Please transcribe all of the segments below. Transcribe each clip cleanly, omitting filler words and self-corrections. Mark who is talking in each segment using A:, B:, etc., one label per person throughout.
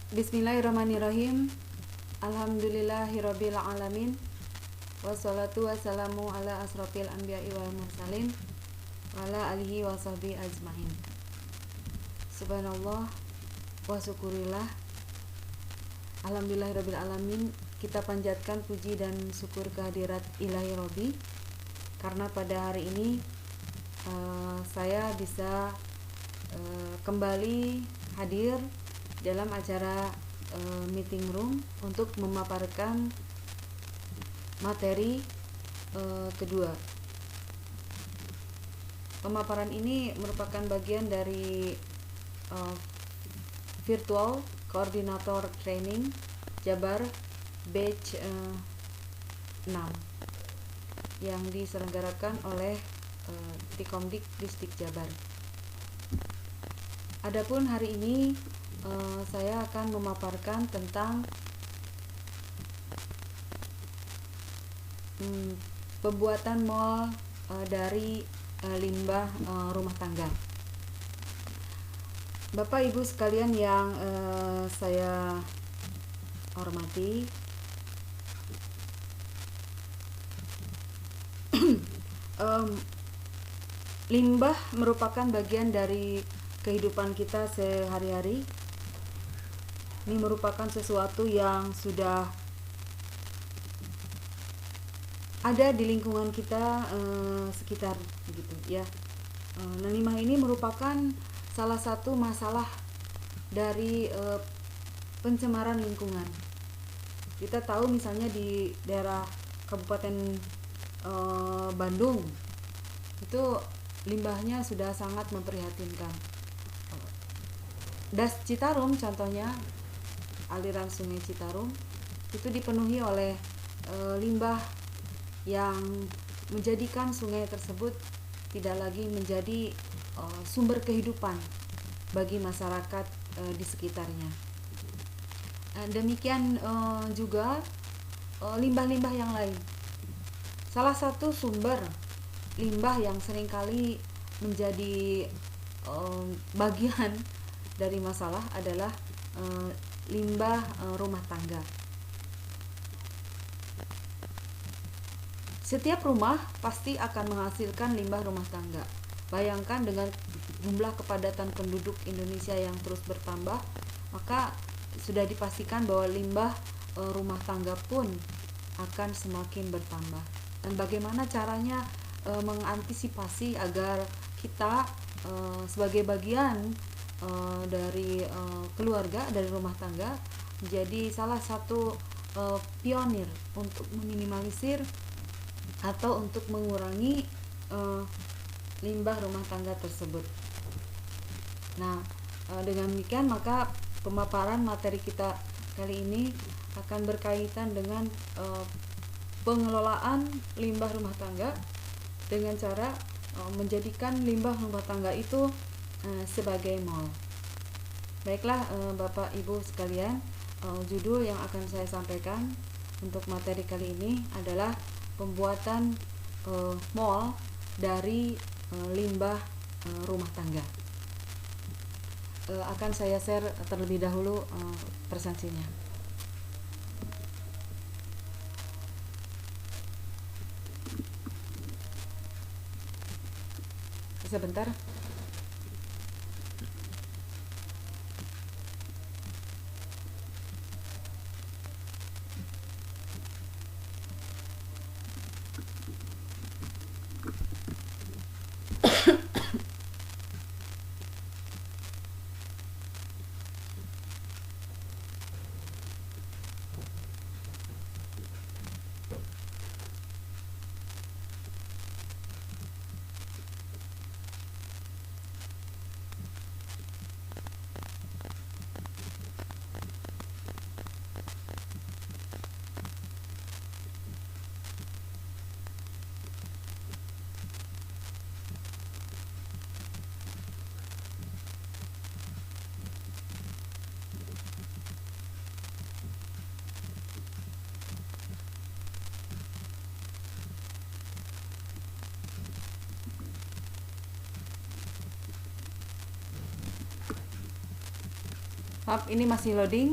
A: Bismillahirrahmanirrahim. Alhamdulillahirabbil alamin. Wassalatu wassalamu ala asrofil anbiya'i wal mursalin wa ala alihi wa sahbihi ajmain. Subhanallah wa syukurillah. Alhamdulillahirabbil alamin. Kita panjatkan puji dan syukur kehadirat Ilahi Robbi, karena pada hari ini saya bisa kembali hadir dalam acara meeting room untuk memaparkan materi kedua. Pemaparan ini merupakan bagian dari virtual koordinator training Jabar batch 6 yang diselenggarakan oleh Tikomdik Distrik Jabar. Adapun hari ini saya akan memaparkan tentang pembuatan mall dari limbah rumah tangga. Bapak Ibu sekalian yang saya hormati, limbah merupakan bagian dari kehidupan kita sehari-hari. Ini merupakan sesuatu yang sudah ada di lingkungan kita sekitar begitu ya. Nah, limbah ini merupakan salah satu masalah dari pencemaran lingkungan. Kita tahu misalnya di daerah Kabupaten Bandung itu limbahnya sudah sangat memprihatinkan. Das Citarum contohnya, aliran Sungai Citarum itu dipenuhi oleh limbah yang menjadikan sungai tersebut tidak lagi menjadi sumber kehidupan bagi masyarakat di sekitarnya. Demikian juga limbah-limbah yang lain. Salah satu sumber limbah yang seringkali menjadi bagian dari masalah adalah limbah rumah tangga. Setiap rumah pasti akan menghasilkan limbah rumah tangga. Bayangkan dengan jumlah kepadatan penduduk Indonesia yang terus bertambah, maka sudah dipastikan bahwa limbah rumah tangga pun akan semakin bertambah. Dan bagaimana caranya mengantisipasi agar kita sebagai bagian dari keluarga, dari rumah tangga, menjadi salah satu pionir untuk meminimalisir atau untuk mengurangi limbah rumah tangga tersebut. Nah, dengan demikian maka pemaparan materi kita kali ini akan berkaitan dengan pengelolaan limbah rumah tangga dengan cara menjadikan limbah rumah tangga itu sebagai mall. Baiklah Bapak Ibu sekalian, judul yang akan saya sampaikan untuk materi kali ini adalah pembuatan mall dari limbah rumah tangga. Akan saya share terlebih dahulu presentasinya. Sebentar. Maaf, ini masih loading.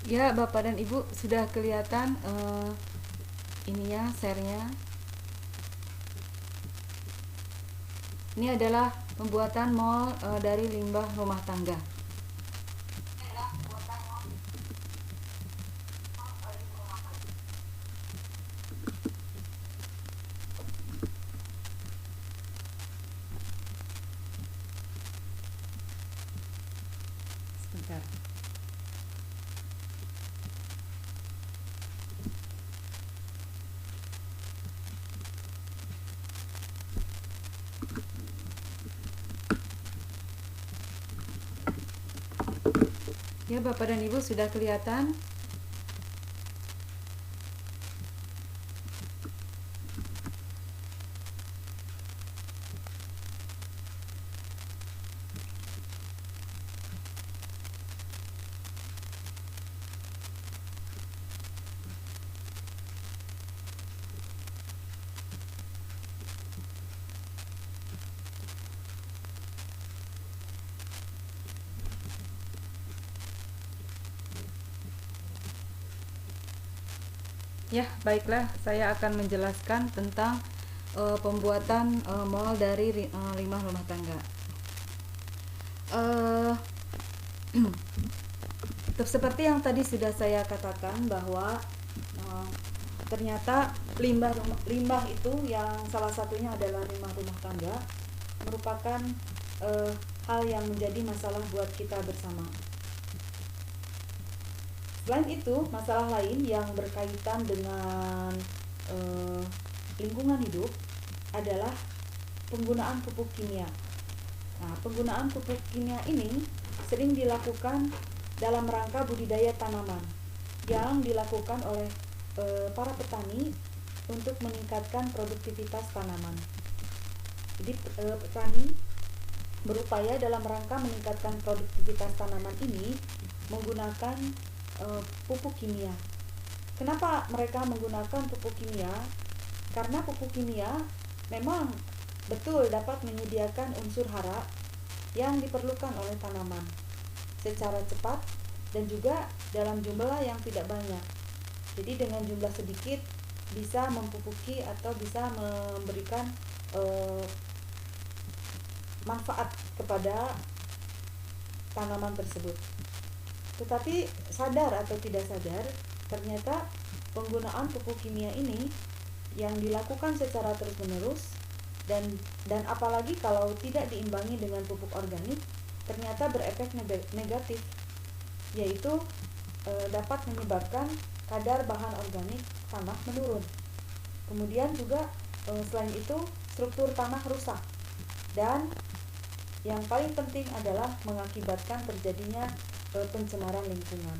A: Ya, Bapak dan Ibu sudah kelihatan ininya share-nya. Ini adalah pembuatan mall dari limbah rumah tangga. Sebentar. Ya, Bapak dan Ibu sudah kelihatan. Ya, baiklah, saya akan menjelaskan tentang pembuatan mall dari limbah rumah tangga. Eh, Seperti yang tadi sudah saya katakan bahwa ternyata limbah itu yang salah satunya adalah limbah rumah tangga merupakan hal yang menjadi masalah buat kita bersama. Selain itu, masalah lain yang berkaitan dengan lingkungan hidup adalah penggunaan pupuk kimia. Nah, penggunaan pupuk kimia ini sering dilakukan dalam rangka budidaya tanaman yang dilakukan oleh para petani untuk meningkatkan produktivitas tanaman. Jadi petani berupaya dalam rangka meningkatkan produktivitas tanaman ini menggunakan pupuk kimia. Kenapa mereka menggunakan pupuk kimia? Karena pupuk kimia memang betul dapat menyediakan unsur hara yang diperlukan oleh tanaman secara cepat dan juga dalam jumlah yang tidak banyak. Jadi dengan jumlah sedikit bisa mempupuki atau bisa memberikan manfaat kepada tanaman tersebut. Tetapi sadar atau tidak sadar, ternyata penggunaan pupuk kimia ini yang dilakukan secara terus-menerus dan apalagi kalau tidak diimbangi dengan pupuk organik, ternyata berefek negatif, yaitu dapat menyebabkan kadar bahan organik tanah menurun. Kemudian juga selain itu struktur tanah rusak, dan yang paling penting adalah mengakibatkan terjadinya pencemaran lingkungan.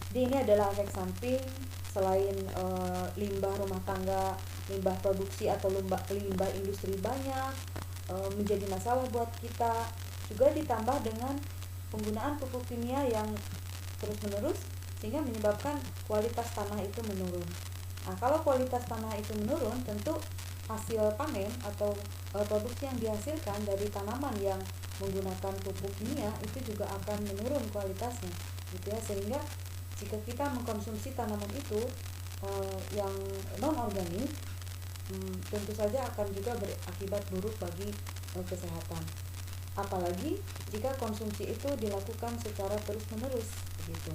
A: Jadi ini adalah efek samping selain limbah rumah tangga, limbah produksi atau limbah industri banyak menjadi masalah buat kita, juga ditambah dengan penggunaan pupuk kimia yang terus-menerus sehingga menyebabkan kualitas tanah itu menurun. Nah, kalau kualitas tanah itu menurun, tentu hasil panen atau produksi yang dihasilkan dari tanaman yang menggunakan pupuk kimia itu juga akan menurun kualitasnya, gitu ya. Sehingga jika kita mengkonsumsi tanaman itu yang non organik tentu saja akan juga berakibat buruk bagi kesehatan. Apalagi jika konsumsi itu dilakukan secara terus-menerus begitu.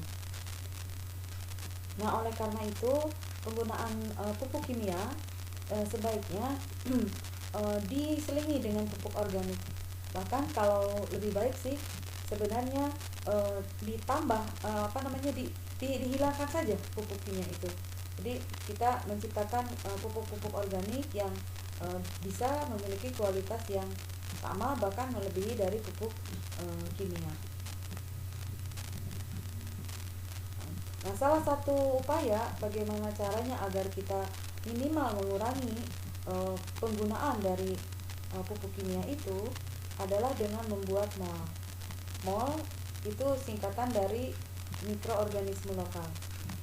A: Nah, oleh karena itu penggunaan pupuk kimia sebaiknya diselingi dengan pupuk organik. Bahkan kalau lebih baik sih sebenarnya ditambah dihilangkan saja pupuk kimia itu. Jadi kita menciptakan pupuk-pupuk organik yang bisa memiliki kualitas yang sama bahkan melebihi dari pupuk kimia. Nah, salah satu upaya bagaimana caranya agar kita minimal mengurangi penggunaan dari pupuk kimia itu adalah dengan membuat MOL. MOL itu singkatan dari mikroorganisme lokal.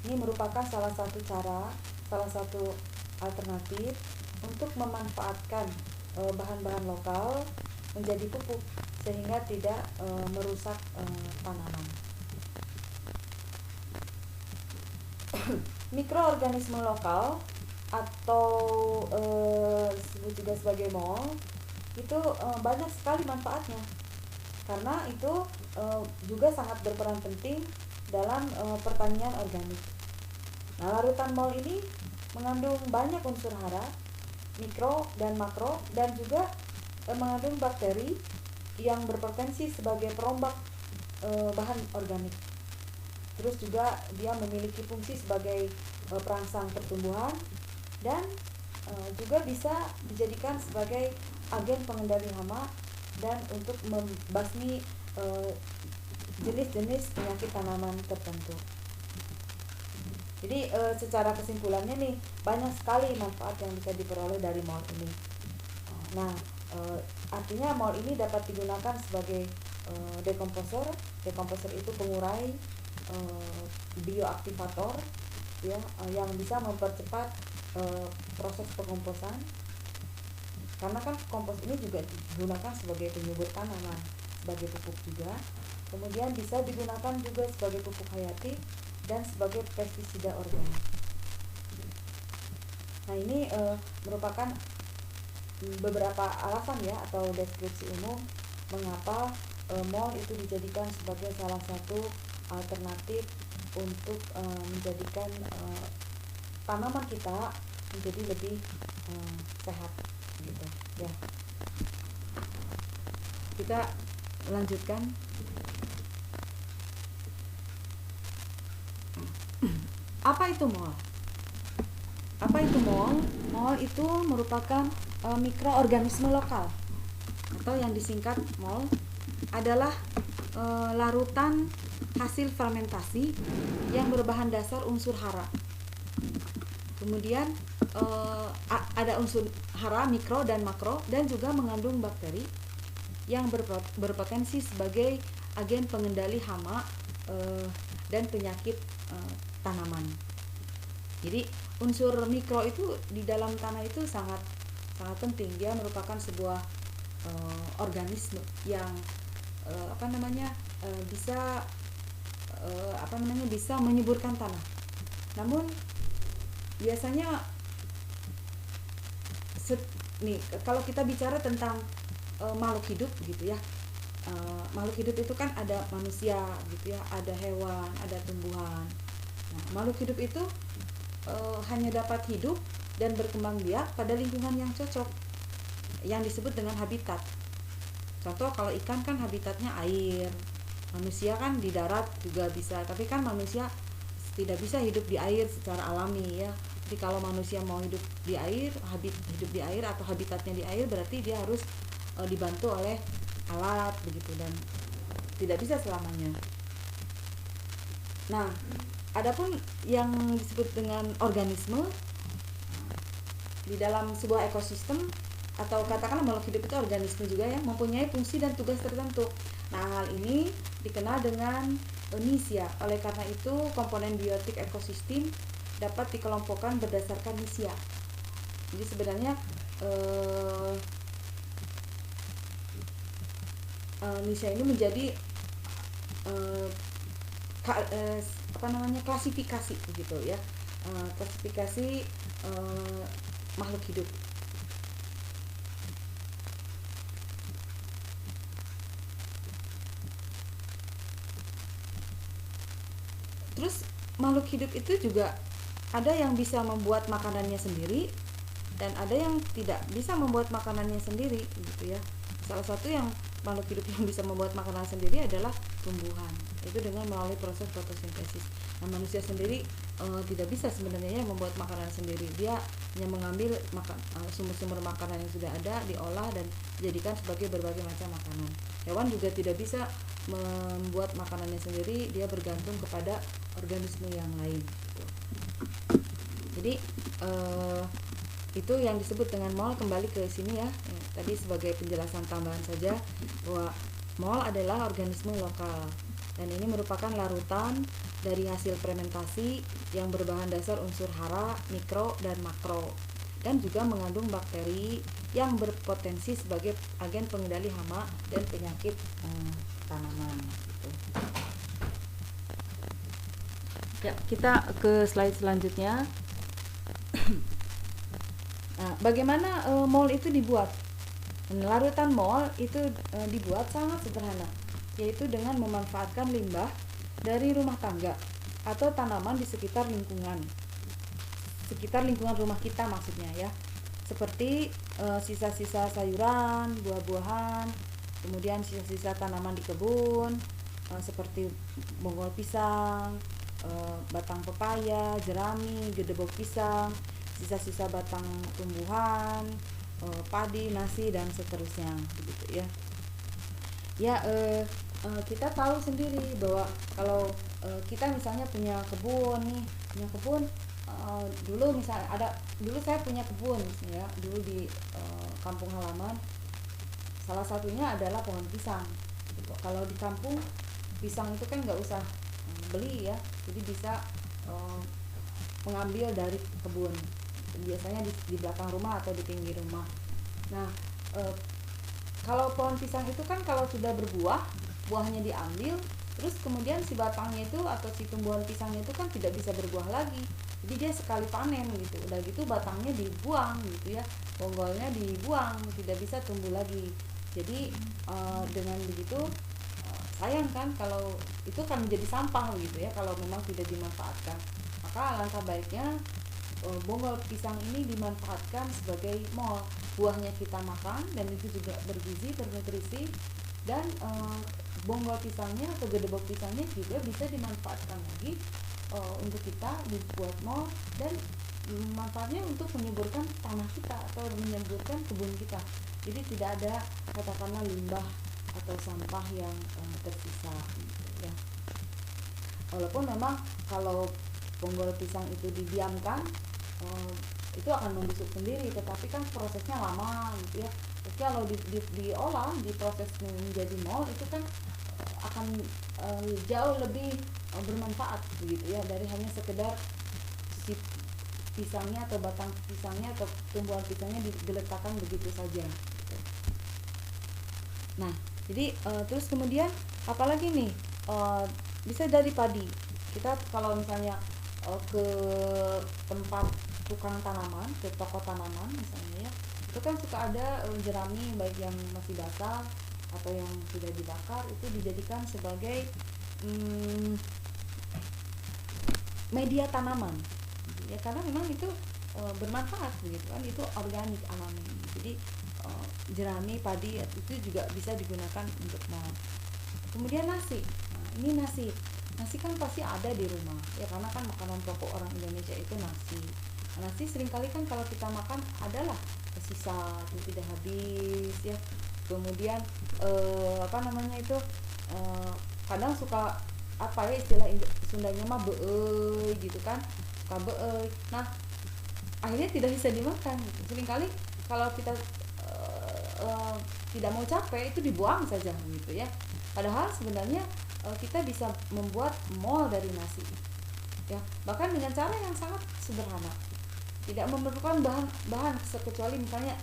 A: Ini merupakan salah satu alternatif untuk memanfaatkan bahan-bahan lokal menjadi pupuk sehingga tidak merusak tanaman. Mikroorganisme lokal atau disebut juga sebagai MOL itu banyak sekali manfaatnya, karena itu juga sangat berperan penting dalam pertanian organik. Nah, larutan MOL ini mengandung banyak unsur hara, mikro dan makro, dan juga mengandung bakteri yang berpotensi sebagai perombak bahan organik. Terus juga dia memiliki fungsi sebagai perangsang pertumbuhan dan juga bisa dijadikan sebagai agen pengendali hama dan untuk membasmi jenis-jenis penyakit tanaman tertentu. Jadi secara kesimpulannya nih, banyak sekali manfaat yang bisa diperoleh dari MOL ini. Nah, artinya MOL ini dapat digunakan sebagai dekomposer. Dekomposer itu pengurai bioaktivator ya, yang bisa mempercepat proses pengkomposan, karena kan kompos ini juga digunakan sebagai penyubur tanaman, sebagai pupuk juga, kemudian bisa digunakan juga sebagai pupuk hayati dan sebagai pestisida organik. Nah, ini merupakan beberapa alasan ya atau deskripsi umum mengapa MOL itu dijadikan sebagai salah satu alternatif untuk menjadikan tanaman kita menjadi lebih sehat gitu ya. Kita lanjutkan. Apa itu MOL? Apa itu MOL? MOL itu merupakan mikroorganisme lokal atau yang disingkat MOL, adalah larutan hasil fermentasi yang berbahan dasar unsur hara. Kemudian ada unsur hara mikro dan makro, dan juga mengandung bakteri yang berpotensi sebagai agen pengendali hama dan penyakit tanaman. Jadi unsur mikro itu di dalam tanah itu sangat penting. Dia merupakan sebuah organisme yang bisa menyuburkan tanah. Namun biasanya kalau kita bicara tentang makhluk hidup gitu ya, makhluk hidup itu kan ada manusia gitu ya, ada hewan, ada tumbuhan. Nah, makhluk hidup itu hanya dapat hidup dan berkembang biak pada lingkungan yang cocok, yang disebut dengan habitat. Contoh, kalau ikan kan habitatnya air, manusia kan di darat juga bisa, tapi kan manusia tidak bisa hidup di air secara alami ya. Jadi kalau manusia mau hidup di air, hidup di air atau habitatnya di air, berarti dia harus dibantu oleh alat begitu, dan tidak bisa selamanya. Nah, adapun yang disebut dengan organisme di dalam sebuah ekosistem, atau katakanlah makhluk hidup itu organisme juga ya, mempunyai fungsi dan tugas tertentu. Nah, hal ini dikenal dengan nisia. Oleh karena itu, komponen biotik ekosistem dapat dikelompokkan berdasarkan nisia. Jadi sebenarnya nisia ini menjadi klasifikasi begitu ya. klasifikasi makhluk hidup. Terus makhluk hidup itu juga ada yang bisa membuat makanannya sendiri dan ada yang tidak bisa membuat makanannya sendiri gitu ya. Salah satu yang makhluk hidup yang bisa membuat makanan sendiri adalah tumbuhan, itu dengan melalui proses fotosintesis. Nah, manusia sendiri tidak bisa sebenarnya membuat makanan sendiri. Dia hanya mengambil sumber-sumber makanan yang sudah ada, diolah dan dijadikan sebagai berbagai macam makanan. Hewan juga tidak bisa membuat makanannya sendiri, dia bergantung kepada organisme yang lain gitu. Jadi itu yang disebut dengan mol. Kembali ke sini ya, tadi sebagai penjelasan tambahan saja bahwa mol adalah organisme lokal dan ini merupakan larutan dari hasil fermentasi yang berbahan dasar unsur hara, mikro, dan makro, dan juga mengandung bakteri yang berpotensi sebagai agen pengendali hama dan penyakit tanaman gitu. Ya, kita ke slide selanjutnya. Nah, bagaimana mol itu dibuat? Larutan mol itu dibuat sangat sederhana, yaitu dengan memanfaatkan limbah dari rumah tangga atau tanaman di sekitar lingkungan rumah kita maksudnya ya, seperti sisa-sisa sayuran, buah-buahan, kemudian sisa-sisa tanaman di kebun, seperti bonggol pisang, batang pepaya, jerami, gedebok pisang, sisa-sisa batang tumbuhan, padi, nasi, dan seterusnya begitu ya. Ya, kita tahu sendiri bahwa kalau kita misalnya punya kebun nih, dulu misalnya dulu saya punya kebun ya, dulu di kampung halaman, salah satunya adalah pohon pisang. Kalau di kampung pisang itu kan nggak usah beli ya, jadi bisa mengambil dari kebun, biasanya di belakang rumah atau di pinggir rumah. Nah, kalau pohon pisang itu kan kalau sudah berbuah, buahnya diambil, terus kemudian si batangnya itu atau si tumbuhan pisangnya itu kan tidak bisa berbuah lagi, jadi dia sekali panen gitu, udah gitu batangnya dibuang gitu ya, bonggolnya dibuang, tidak bisa tumbuh lagi. Jadi dengan begitu sayang kan kalau itu kan menjadi sampah gitu ya kalau memang tidak dimanfaatkan. Maka alangkah baiknya bonggol pisang ini dimanfaatkan sebagai mol. Buahnya kita makan dan itu juga bergizi, bernutrisi, dan bonggol pisangnya atau gedebok pisangnya juga bisa dimanfaatkan lagi untuk kita dibuat mol, dan manfaatnya untuk menyuburkan tanah kita atau menyuburkan kebun kita. Jadi tidak ada katakanlah limbah atau sampah yang tersisa gitu ya. Walaupun memang kalau bonggol pisang itu didiamkan itu akan membusuk sendiri, tetapi kan prosesnya lama gitu ya. Terus kalau diolah, diproses menjadi mol itu kan akan jauh lebih bermanfaat begitu ya, dari hanya sekedar si pisangnya atau batang pisangnya atau tumbuhan pisangnya diletakkan begitu saja gitu. Nah, jadi terus kemudian apalagi nih, bisa dari padi. Kita kalau misalnya ke tempat tukang tanaman, ke toko tanaman misalnya ya, itu kan suka ada jerami baik yang masih basah atau yang sudah dibakar, itu dijadikan sebagai media tanaman ya, karena memang itu bermanfaat begitu kan, itu organik alami. Jadi jerami, padi itu juga bisa digunakan untuk kemudian nasi. Nah, ini nasi kan pasti ada di rumah ya, karena kan makanan pokok orang Indonesia itu nasi. Nasi seringkali kan kalau kita makan adalah sisa itu tidak habis ya. Kemudian kadang suka apa ya istilah Sundanya mah beeuy gitu kan, suka beeuy. Nah, akhirnya tidak bisa dimakan gitu. Seringkali kalau kita tidak mau capek itu dibuang saja gitu ya. Padahal sebenarnya kita bisa membuat mol dari nasi ya, bahkan dengan cara yang sangat sederhana, tidak memerlukan bahan kecuali misalnya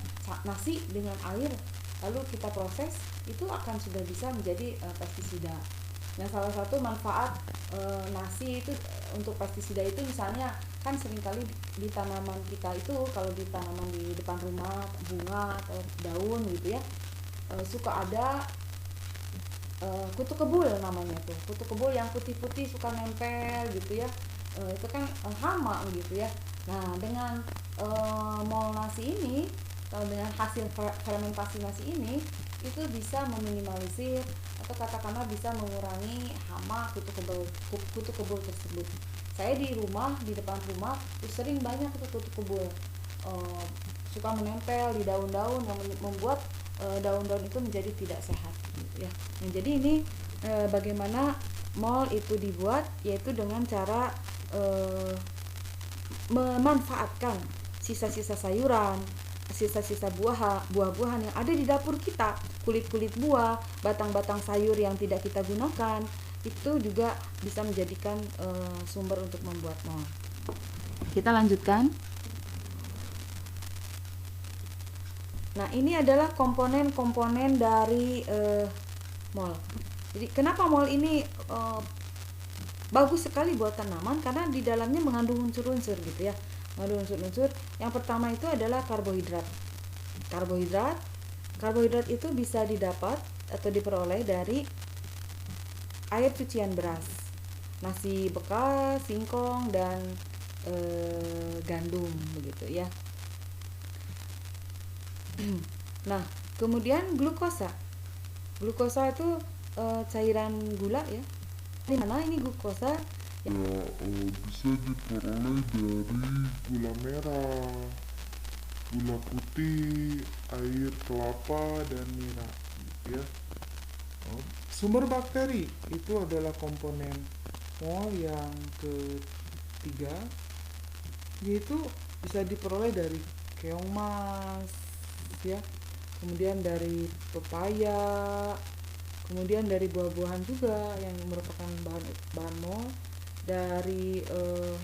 A: nasi dengan air lalu kita proses, itu akan sudah bisa menjadi pestisida. Nah, salah satu manfaat nasi itu untuk pestisida itu misalnya kan seringkali di tanaman kita itu, kalau di tanaman di depan rumah bunga atau daun gitu ya, suka ada kutu kebul namanya tuh. Kutu kebul yang putih-putih suka nempel gitu ya. Itu kan hama gitu ya. Nah, dengan mol nasi ini, kalau dengan hasil fermentasi nasi ini itu bisa meminimalisir atau katakanlah bisa mengurangi hama kutu kebul tersebut. Saya di rumah, di depan rumah itu sering banyak kutu kebul suka menempel di daun-daun yang membuat daun-daun itu menjadi tidak sehat gitu ya. Nah, jadi ini bagaimana mol itu dibuat, yaitu dengan cara memanfaatkan sisa-sisa sayuran, sisa-sisa buah-buahan yang ada di dapur kita, kulit-kulit buah, batang-batang sayur yang tidak kita gunakan, itu juga bisa menjadikan sumber untuk membuat mol. Kita lanjutkan. Nah, ini adalah komponen-komponen dari mol. Jadi kenapa mol ini bagus sekali buat tanaman, karena di dalamnya mengandung unsur-unsur gitu ya. Mengandung unsur-unsur. Yang pertama itu adalah karbohidrat. Karbohidrat itu bisa didapat atau diperoleh dari air cucian beras, nasi bekas, singkong, dan gandum begitu ya. Nah, kemudian glukosa. Glukosa itu cairan gula ya. Di mana ini glukosa
B: bisa diperoleh dari gula merah, gula putih, air kelapa, dan nira gitu ya. Sumber bakteri itu adalah komponen mol yang ketiga, yaitu bisa diperoleh dari keong mas ya, kemudian dari pepaya, kemudian dari buah-buahan juga yang merupakan bahan mol, dari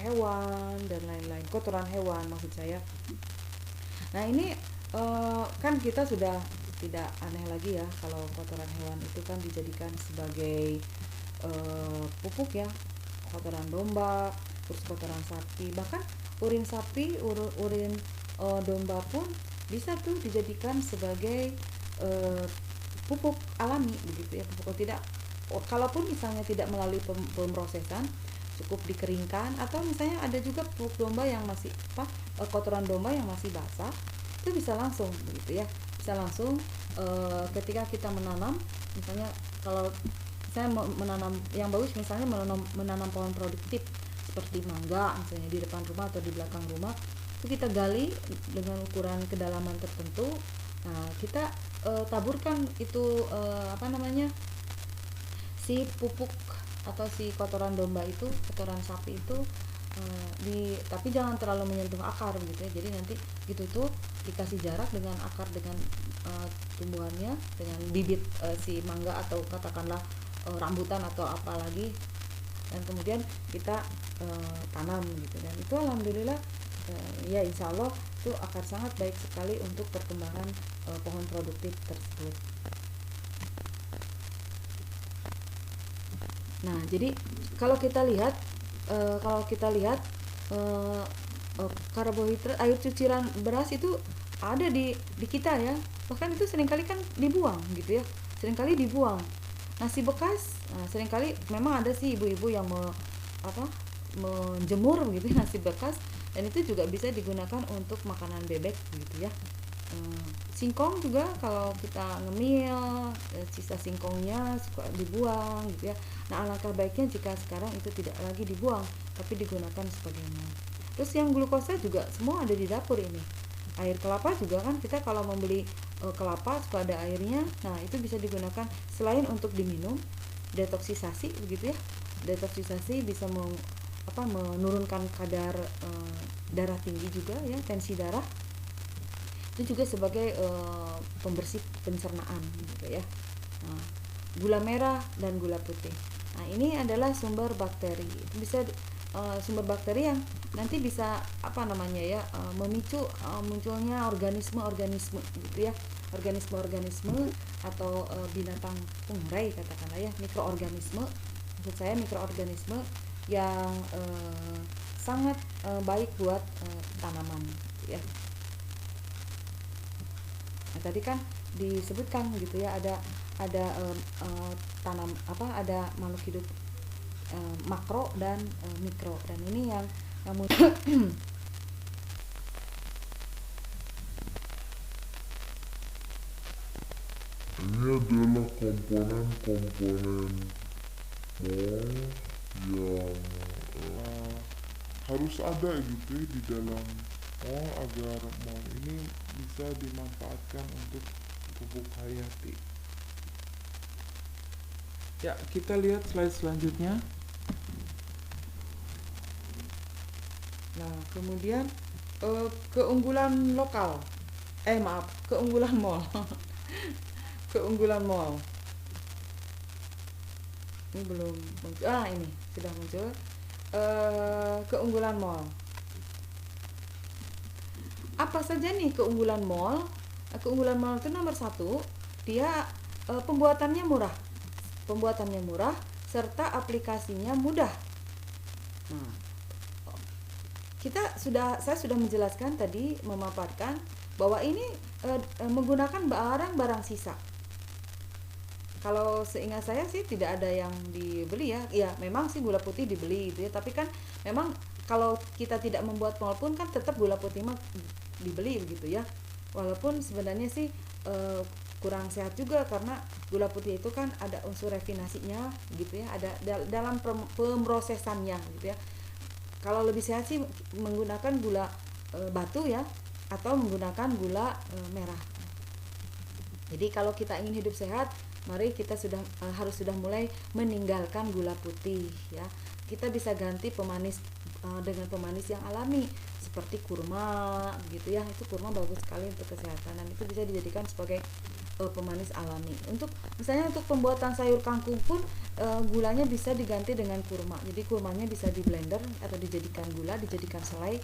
B: hewan dan lain-lain, kotoran hewan maksud saya. Nah, ini kan kita sudah tidak aneh lagi ya kalau kotoran hewan itu kan dijadikan sebagai pupuk ya, kotoran domba, terus kotoran sapi, bahkan urin sapi, urin domba pun bisa tuh dijadikan sebagai pupuk alami begitu ya, pupuk tidak, kalaupun misalnya tidak melalui pemrosesan, cukup dikeringkan, atau misalnya ada juga pupuk domba yang masih kotoran domba yang masih basah, itu bisa langsung begitu ya, bisa langsung ketika kita menanam, misalnya kalau saya menanam yang bagus, misalnya menanam pohon produktif seperti mangga misalnya di depan rumah atau di belakang rumah, itu kita gali dengan ukuran kedalaman tertentu. Nah, kita taburkan itu si pupuk atau si kotoran domba itu, kotoran sapi itu tapi jangan terlalu menyentuh akar gitu ya. Jadi nanti gitu tuh dikasih jarak dengan akar dengan tumbuhannya, dengan bibit si mangga atau katakanlah rambutan atau apa lagi, dan kemudian kita tanam gitu, dan itu alhamdulillah ya insya Allah itu akan sangat baik sekali untuk perkembangan pohon produktif tersebut. Nah, jadi kalau kita lihat karbohidrat, air cucian beras itu ada di kita ya, bahkan itu seringkali kan dibuang gitu ya, seringkali dibuang. Nasi bekas, seringkali memang ada sih ibu-ibu yang menjemur gitu ya, nasi bekas, dan itu juga bisa digunakan untuk makanan bebek gitu ya. Singkong juga kalau kita ngemil, sisa singkongnya suka dibuang gitu ya. Nah, alangkah baiknya jika sekarang itu tidak lagi dibuang tapi digunakan sebagai mol. Terus yang glukosa juga semua ada di dapur ini. Air kelapa juga kan, kita kalau membeli kelapa suka ada airnya. Nah, itu bisa digunakan selain untuk diminum, detoksisasi begitu ya. Detoksisasi bisa menurunkan kadar darah tinggi juga ya, tensi darah. Itu juga sebagai pembersih pencernaan gitu ya. Nah, gula merah dan gula putih. Nah, ini adalah sumber bakteri. Itu bisa sumber bakteri yang
A: nanti bisa memicu munculnya organisme-organisme gitu ya, organisme-organisme atau binatang pengurai katakanlah ya, mikroorganisme, maksud saya mikroorganisme yang sangat baik buat tanaman gitu ya. Nah, tadi kan disebutkan gitu ya, ada ada makhluk hidup makro dan mikro, dan ini yang
B: ini adalah komponen-komponen mol yang harus ada gitu ya di dalam mol agar mol ini bisa dimanfaatkan untuk pupuk hayati. Ya, kita lihat slide selanjutnya.
A: Nah, kemudian keunggulan lokal. Keunggulan mall. Keunggulan mall. Ini belum muncul. Ini sudah muncul. Keunggulan mall. Apa saja nih keunggulan mall? Keunggulan mall itu nomor 1, dia pembuatannya murah. Pembuatannya murah serta aplikasinya mudah. Nah, saya sudah menjelaskan tadi, memaparkan bahwa ini menggunakan barang sisa. Kalau seingat saya sih tidak ada yang dibeli ya. Ya, memang sih gula putih dibeli gitu ya, tapi kan memang kalau kita tidak membuat mall pun kan tetap gula putih mah dibeli begitu ya. Walaupun sebenarnya sih kurang sehat juga, karena gula putih itu kan ada unsur refinasinya gitu ya, ada dalam pemrosesannya gitu ya. Kalau lebih sehat sih menggunakan gula batu ya, atau menggunakan gula merah. Jadi kalau kita ingin hidup sehat, mari kita harus mulai meninggalkan gula putih ya. Kita bisa ganti pemanis dengan pemanis yang alami seperti kurma gitu ya. Itu kurma bagus sekali untuk kesehatan, dan itu bisa dijadikan sebagai pemanis alami. Misalnya untuk pembuatan sayur kangkung pun gulanya bisa diganti dengan kurma. Jadi kurmanya bisa di blender atau dijadikan gula, dijadikan selai.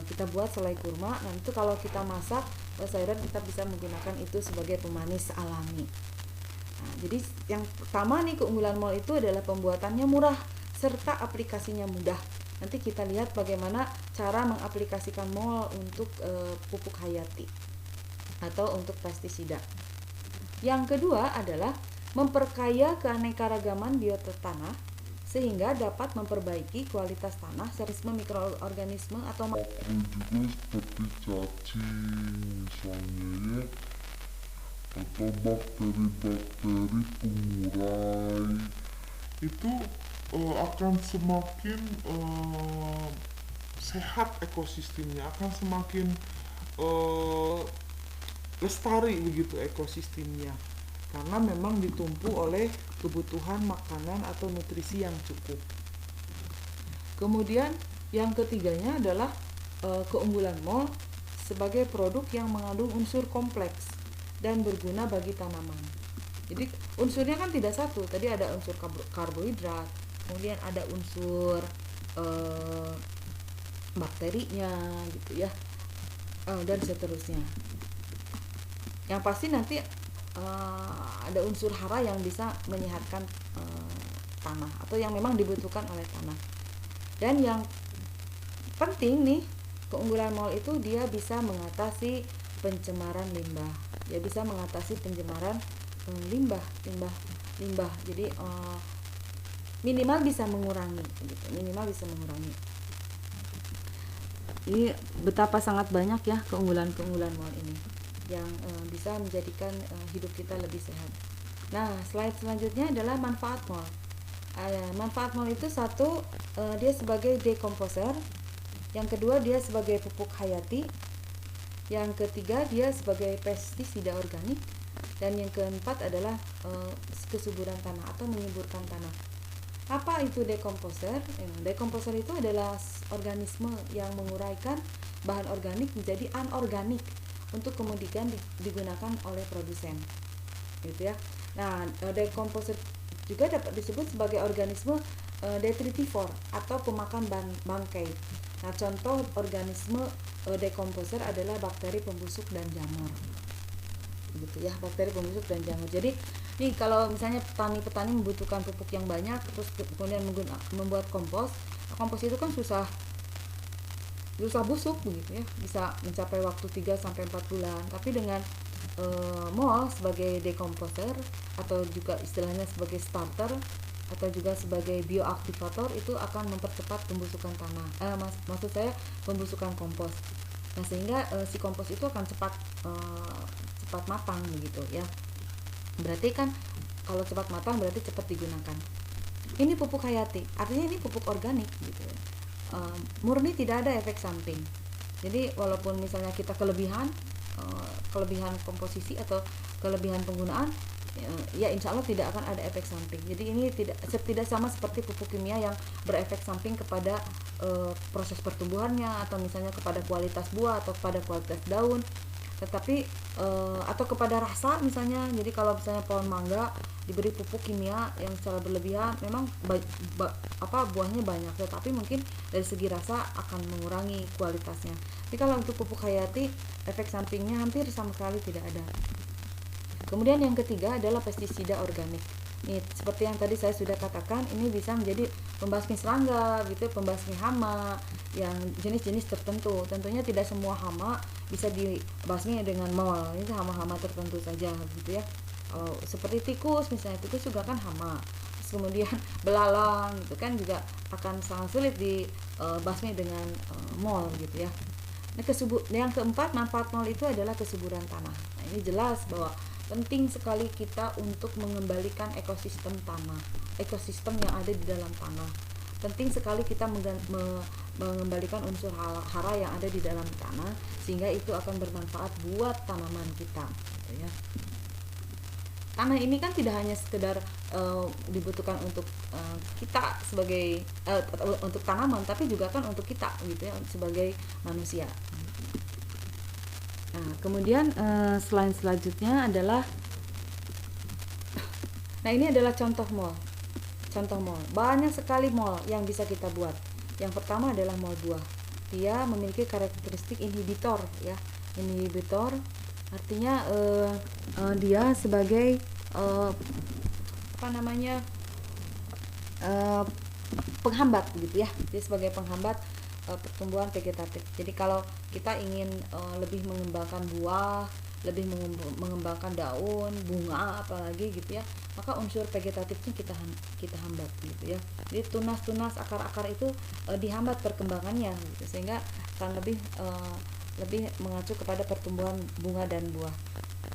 A: Kita buat selai kurma. Nah, itu kalau kita masak sayuran, kita bisa menggunakan itu sebagai pemanis alami. Nah, jadi yang pertama nih, keunggulan mall itu adalah pembuatannya murah serta aplikasinya mudah. Nanti kita lihat bagaimana cara mengaplikasikan mall untuk pupuk hayati atau untuk pestisida. Yang kedua adalah memperkaya keanekaragaman biota tanah sehingga dapat memperbaiki kualitas tanah, serta mikroorganisme atau
B: juga seperti cacing misalnya ya, atau bakteri-bakteri pengurai itu akan semakin sehat ekosistemnya, akan semakin lestari begitu ekosistemnya, karena memang ditumpu oleh kebutuhan makanan atau nutrisi yang cukup. Kemudian yang ketiganya adalah keunggulan mall sebagai produk yang mengandung unsur kompleks dan berguna bagi tanaman. Jadi unsurnya kan tidak satu, tadi ada unsur karbohidrat, kemudian ada unsur bakterinya gitu ya, dan seterusnya. Yang pasti nanti ada unsur hara yang bisa menyehatkan tanah atau yang memang dibutuhkan oleh tanah. Dan yang penting nih, keunggulan mall itu dia bisa mengatasi pencemaran limbah. Dia bisa mengatasi pencemaran limbah. Jadi minimal bisa mengurangi gitu. Ini betapa sangat banyak ya keunggulan mall ini yang bisa menjadikan hidup kita lebih sehat. Nah, slide selanjutnya adalah manfaat mall. Manfaat mall itu satu, dia sebagai dekomposer. Yang kedua, dia sebagai pupuk hayati. Yang ketiga, dia sebagai pestisida organik. Dan yang keempat adalah kesuburan tanah atau menyuburkan tanah. Apa itu dekomposer? Dekomposer itu adalah organisme yang menguraikan bahan organik menjadi anorganik untuk kemudian digunakan oleh produsen, gitu ya. Nah, dekomposer juga dapat disebut sebagai organisme detritivor atau pemakan bangkai.
A: Nah, contoh organisme dekomposer adalah bakteri pembusuk dan jamur. Gitu ya, bakteri pembusuk dan jamur. Jadi nih kalau misalnya petani membutuhkan pupuk yang banyak terus kemudian membuat kompos. Kompos itu kan susah busuk begitu ya, bisa mencapai waktu 3 sampai 4 bulan. Tapi dengan MOL sebagai dekomposer atau juga istilahnya sebagai starter atau juga sebagai bioaktivator itu akan mempercepat pembusukan tanah. Maksud saya pembusukan kompos. Nah, sehingga si kompos itu akan cepat matang begitu ya. Berarti kan kalau cepat matang berarti cepat digunakan. Ini pupuk hayati, artinya ini pupuk organik gitu ya. Murni tidak ada efek samping. Jadi walaupun misalnya kita kelebihan komposisi atau kelebihan penggunaan, ya insya Allah tidak akan ada efek samping. Jadi ini tidak sama seperti pupuk kimia yang berefek samping kepada proses pertumbuhannya atau misalnya kepada kualitas buah atau kepada kualitas daun, tetapi atau kepada rasa misalnya. Jadi kalau misalnya pohon mangga diberi pupuk kimia yang secara berlebihan, memang buahnya banyak, tetapi mungkin dari segi rasa akan mengurangi kualitasnya. Tapi kalau untuk pupuk hayati, efek sampingnya hampir sama sekali tidak ada. Kemudian yang ketiga adalah pestisida organik. Nih, seperti yang tadi saya sudah katakan, ini bisa menjadi pembasmi serangga, gitu, pembasmi hama yang jenis-jenis tertentu. Tentunya tidak semua hama bisa dibasmi dengan MOL. Ini hama-hama tertentu saja, gitu ya. Seperti tikus misalnya, tikus juga kan hama. Terus kemudian belalang, itu kan juga akan sangat sulit dibasmi dengan MOL, gitu ya. Nah, yang keempat, manfaat MOL itu adalah kesuburan tanah. Nah, ini jelas bahwa penting sekali kita untuk mengembalikan ekosistem tanah, ekosistem yang ada di dalam tanah. Penting sekali kita mengembalikan unsur hara yang ada di dalam tanah, sehingga itu akan bermanfaat buat tanaman kita, gitu ya. Tanah ini kan tidak hanya sekedar dibutuhkan untuk kita sebagai untuk tanaman, tapi juga kan untuk kita, gitu ya, sebagai manusia. Nah, kemudian selanjutnya adalah, nah ini adalah contoh MOL. Banyak sekali MOL yang bisa kita buat. Yang pertama adalah MOL buah. Dia memiliki karakteristik inhibitor ya. Inhibitor artinya dia sebagai penghambat gitu ya. Dia sebagai penghambat pertumbuhan vegetatif. Jadi kalau kita ingin lebih mengembangkan buah, lebih mengembangkan daun, bunga apalagi gitu ya, maka unsur vegetatifnya kita hambat gitu ya. Jadi tunas-tunas akar-akar itu dihambat perkembangannya gitu, sehingga akan lebih mengacu kepada pertumbuhan bunga dan buah.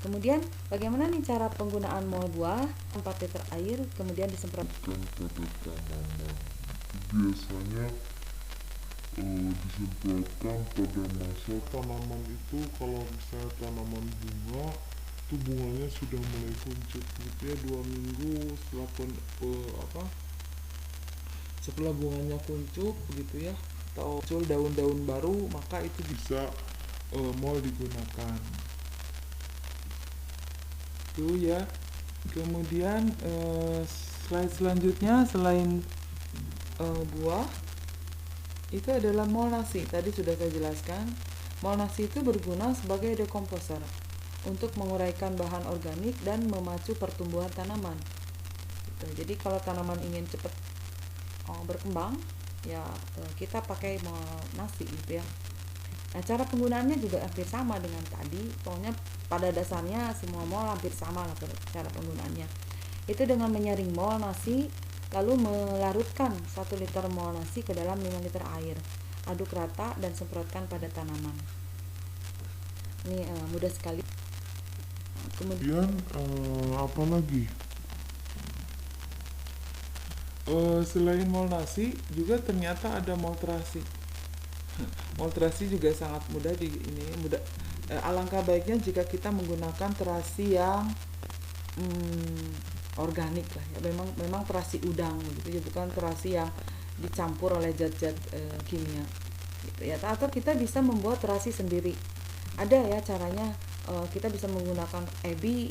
A: Kemudian bagaimana nih cara penggunaan MOL buah? 4 liter air kemudian disemprotkan pada tanaman.
B: Biasanya disemprotkan pada masa tanaman itu. Kalau misalnya tanaman bunga itu bunganya sudah mulai kuncup gitu ya, 2 minggu setelah bunganya kuncup gitu ya, atau muncul daun-daun baru, maka itu bisa MOL digunakan itu ya. Kemudian slide selanjutnya, selain buah itu adalah MOL nasi. Tadi sudah saya jelaskan, MOL nasi itu berguna sebagai dekomposer untuk menguraikan bahan organik dan memacu pertumbuhan tanaman gitu. Jadi kalau tanaman ingin cepat berkembang ya kita pakai MOL nasi gitu ya. Nah, cara penggunaannya juga hampir sama dengan tadi. Pokoknya pada dasarnya semua MOL hampir sama lah cara penggunaannya. Itu dengan menyaring MOL nasi, lalu melarutkan 1 liter MOL nasi ke dalam 5 liter air. Aduk rata dan semprotkan pada tanaman. Ini mudah sekali. Kemudian apa lagi? Selain MOL nasi juga ternyata ada MOL terasi. MOL terasi juga sangat mudah alangkah baiknya jika kita menggunakan terasi yang organik lah ya. Memang terasi udang gitu ya, bukan terasi yang dicampur oleh zat-zat kimia gitu ya. Atau kita bisa membuat terasi sendiri. Ada ya caranya, kita bisa menggunakan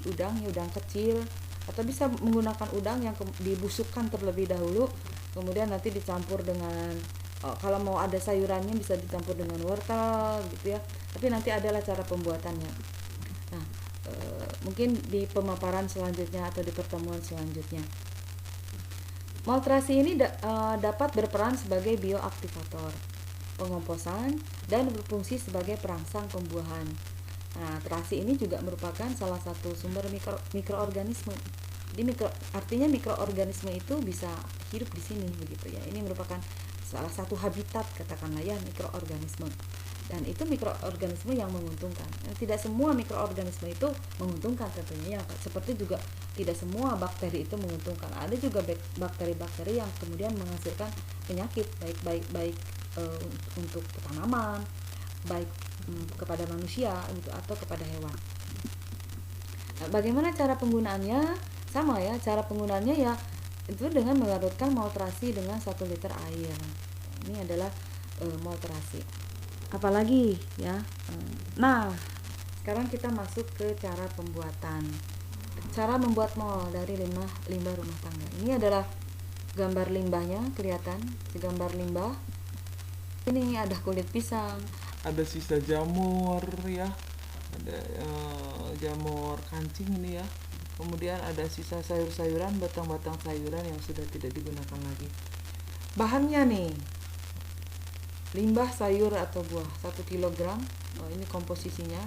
B: udang kecil, atau bisa menggunakan udang yang dibusukkan terlebih dahulu, kemudian nanti dicampur dengan
A: kalau mau ada sayurannya bisa dicampur dengan wortel gitu ya, tapi nanti adalah cara pembuatannya. Nah, mungkin di pemaparan selanjutnya atau di pertemuan selanjutnya. Malterasi ini dapat berperan sebagai bioaktivator, pengomposan, dan berfungsi sebagai perangsang pembuahan. Nah, terasi ini juga merupakan salah satu sumber mikroorganisme. Jadi artinya mikroorganisme itu bisa hidup di sini begitu ya. Ini merupakan salah satu habitat katakanlah ya mikroorganisme. Dan itu mikroorganisme yang menguntungkan. Tidak semua mikroorganisme itu menguntungkan tentunya ya. Seperti juga tidak semua bakteri itu menguntungkan. Ada juga bakteri-bakteri yang kemudian menghasilkan penyakit baik untuk tanaman, baik kepada manusia gitu atau kepada hewan. Nah, bagaimana cara penggunaannya? Sama ya, cara penggunaannya ya itu dengan melarutkan malterasi dengan 1 liter air. Ini adalah malterasi. Apalagi ya. Nah, sekarang kita masuk ke cara pembuatan. Cara membuat mol dari limbah rumah tangga. Ini adalah gambar limbahnya, kelihatan gambar limbah. Ini ada kulit pisang,
B: Ada sisa jamur ya, ada jamur kancing ini ya. Kemudian ada sisa sayur-sayuran, batang-batang sayuran yang sudah tidak digunakan lagi. Bahannya nih, limbah sayur atau buah 1 kg. Ini komposisinya.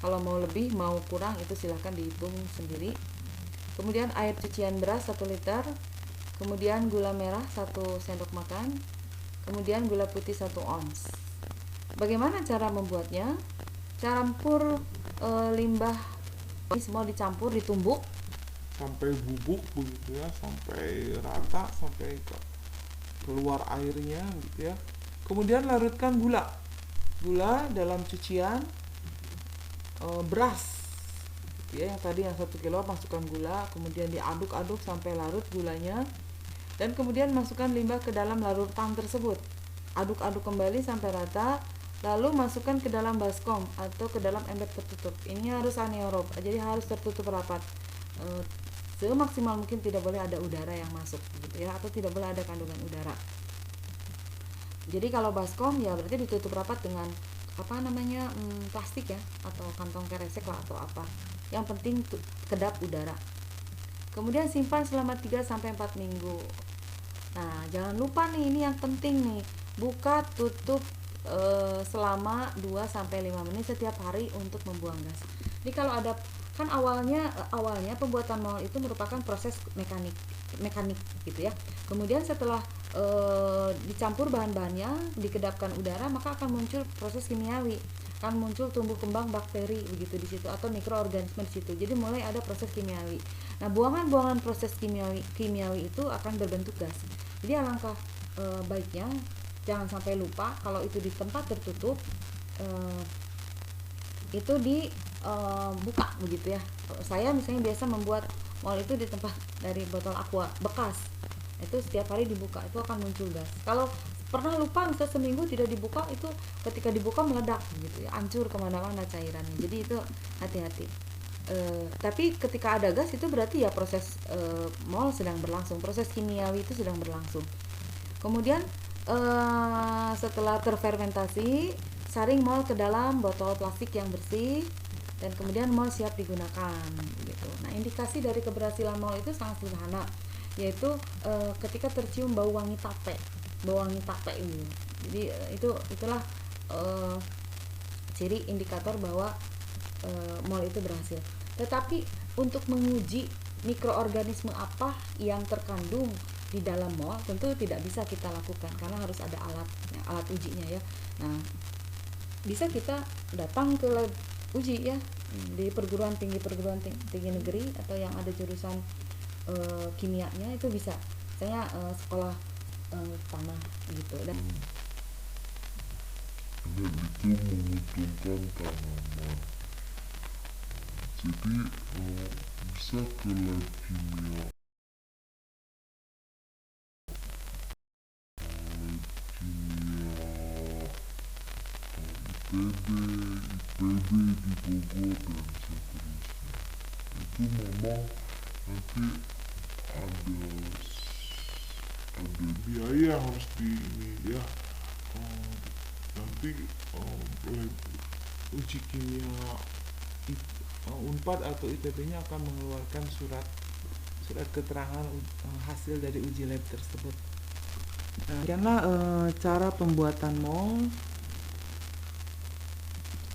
B: Kalau mau lebih mau kurang itu silahkan dihitung sendiri. Kemudian air cucian beras 1 liter. Kemudian gula merah 1 sendok makan. Kemudian gula putih 1 ons. Bagaimana cara membuatnya? Campur limbah ini semua dicampur, ditumbuk Sampai bubuk begitu ya, sampai rata, sampai keluar airnya gitu ya. Kemudian larutkan gula dalam cucian beras gitu ya, yang tadi yang 1 kilo masukkan gula, kemudian diaduk-aduk sampai larut gulanya, dan kemudian masukkan limbah ke dalam larutan tersebut. Aduk-aduk kembali sampai rata, lalu masukkan ke dalam baskom atau ke dalam ember tertutup. Ini harus anaerob, jadi harus tertutup rapat. Semaksimal mungkin tidak boleh ada udara yang masuk gitu ya, atau tidak boleh ada kandungan udara. Jadi kalau baskom ya berarti ditutup rapat dengan plastik ya, atau kantong keresek lah atau apa. Yang penting kedap udara. Kemudian simpan selama 3-4 minggu. Nah, jangan lupa nih, ini yang penting nih. Buka tutup selama 2-5 menit setiap hari untuk membuang gas. Jadi kalau ada kan awalnya pembuatan mol itu merupakan proses mekanik gitu ya. Kemudian setelah dicampur bahan-bahannya, dikedapkan udara, maka akan muncul proses kimiawi, akan muncul tumbuh kembang bakteri begitu di situ atau mikroorganisme di situ. Jadi mulai ada proses kimiawi. Nah, buangan-buangan proses kimiawi itu akan berbentuk gas. Jadi alangkah baiknya jangan sampai lupa kalau itu di tempat tertutup, itu dibuka begitu ya. Saya misalnya biasa membuat mol itu di tempat dari botol aqua bekas, itu setiap hari dibuka, itu akan muncul gas. Kalau pernah lupa misalnya seminggu tidak dibuka, itu ketika dibuka meledak gitu ya, hancur kemana-mana cairannya. Jadi itu hati-hati. Tapi ketika ada gas itu berarti ya proses mol sedang berlangsung, proses kimiawi itu sedang berlangsung. Kemudian setelah terfermentasi, saring mol ke dalam botol plastik yang bersih, dan kemudian mol siap digunakan gitu. Nah, indikasi dari keberhasilan mol itu sangat sederhana, yaitu ketika tercium bau wangi tape gitu. Jadi itulah ciri indikator bahwa mol itu berhasil. Tetapi untuk menguji mikroorganisme apa yang terkandung di dalam mol tentu tidak bisa kita lakukan karena harus ada alat ujinya ya. Nah, bisa kita datang ke lab uji ya di perguruan tinggi negeri atau yang ada jurusan kimianya, itu bisa. Saya sekolah tanah gitu. Dan itu menguntungkan tanaman. Jadi bisa ke lab kimia, IPB di Bogor dan seterusnya. Itu memang nanti ada biaya harus di ini ya, eh, nanti uji kimia Unpad atau ITB-nya akan mengeluarkan surat keterangan hasil dari uji lab tersebut. Nah, demikianlah cara pembuatan mol.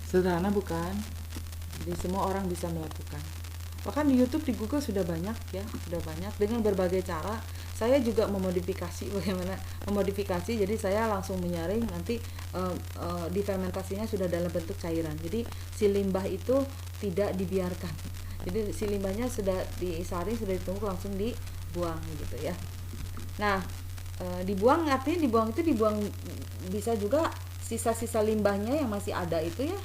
B: Sederhana bukan? Jadi semua orang bisa melakukan. Bahkan di YouTube, di Google sudah banyak ya, sudah banyak dengan berbagai cara. Saya juga memodifikasi bagaimana memodifikasi. Jadi saya langsung menyaring, nanti difermentasinya sudah dalam bentuk cairan. Jadi si limbah itu tidak dibiarkan. Jadi si limbahnya sudah disaring, sudah ditumbuk, langsung dibuang gitu ya. Nah, dibuang artinya dibuang bisa juga sisa-sisa limbahnya yang masih ada itu ya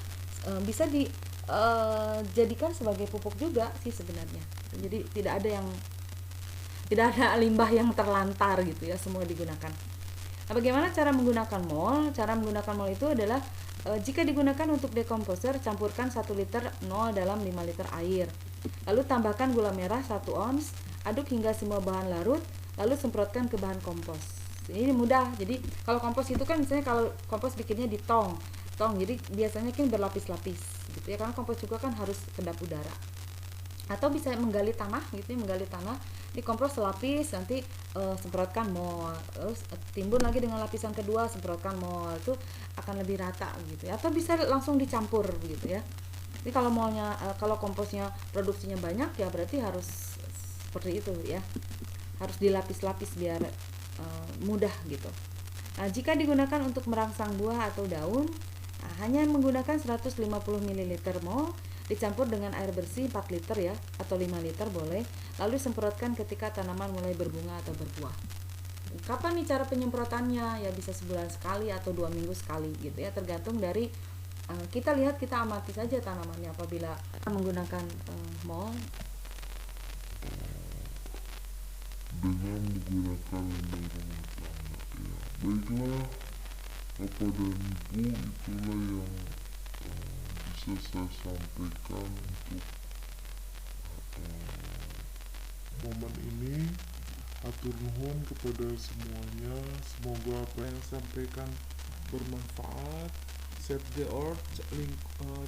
B: bisa dijadikan sebagai pupuk juga sih sebenarnya. Jadi tidak ada limbah yang terlantar gitu ya, semua digunakan. Nah, bagaimana cara menggunakan mol? Cara menggunakan mol itu adalah jika digunakan untuk dekomposer, campurkan 1 liter mol dalam 5 liter air. Lalu tambahkan gula merah 1 ons, aduk hingga semua bahan larut, lalu semprotkan ke bahan kompos. Ini mudah. Jadi kalau kompos itu kan misalnya kalau kompos bikinnya di tong. Jadi biasanya kan berlapis-lapis gitu ya, karena kompos juga kan harus kedap udara. Atau bisa menggali tanah gitu ya, menggali tanah, dikompos selapis, nanti semprotkan mol, terus timbun lagi dengan lapisan kedua, semprotkan mol, itu akan lebih rata gitu ya. Atau bisa langsung dicampur gitu ya. Jadi kalau molnya kalau komposnya produksinya banyak ya berarti harus seperti itu ya, harus dilapis-lapis biar mudah gitu. Nah, jika digunakan untuk merangsang buah atau daun, hanya menggunakan 150 ml mol dicampur dengan air bersih 4 liter ya, atau 5 liter boleh, lalu semprotkan ketika tanaman mulai berbunga atau berbuah. Kapan nih cara penyemprotannya? Ya bisa sebulan sekali atau 2 minggu sekali gitu ya, tergantung dari kita lihat, kita amati saja tanamannya. Apabila menggunakan mol
C: dengan menggunakan limbah rumah tangga ya. Baiklah, Bapak dan Ibu, itulah yang bisa saya sampaikan untuk
B: momen ini. Atur nuhun kepada semuanya, semoga apa yang sampaikan bermanfaat. Save the earth,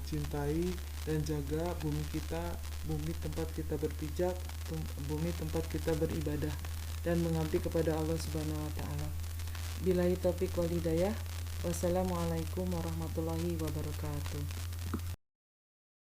B: cintai dan jaga bumi kita, bumi tempat kita berpijak, bumi tempat kita beribadah, dan mengabdi kepada Allah Subhanahu wa taala. Billahi taufik wal hidayah. Wassalamualaikum warahmatullahi wabarakatuh.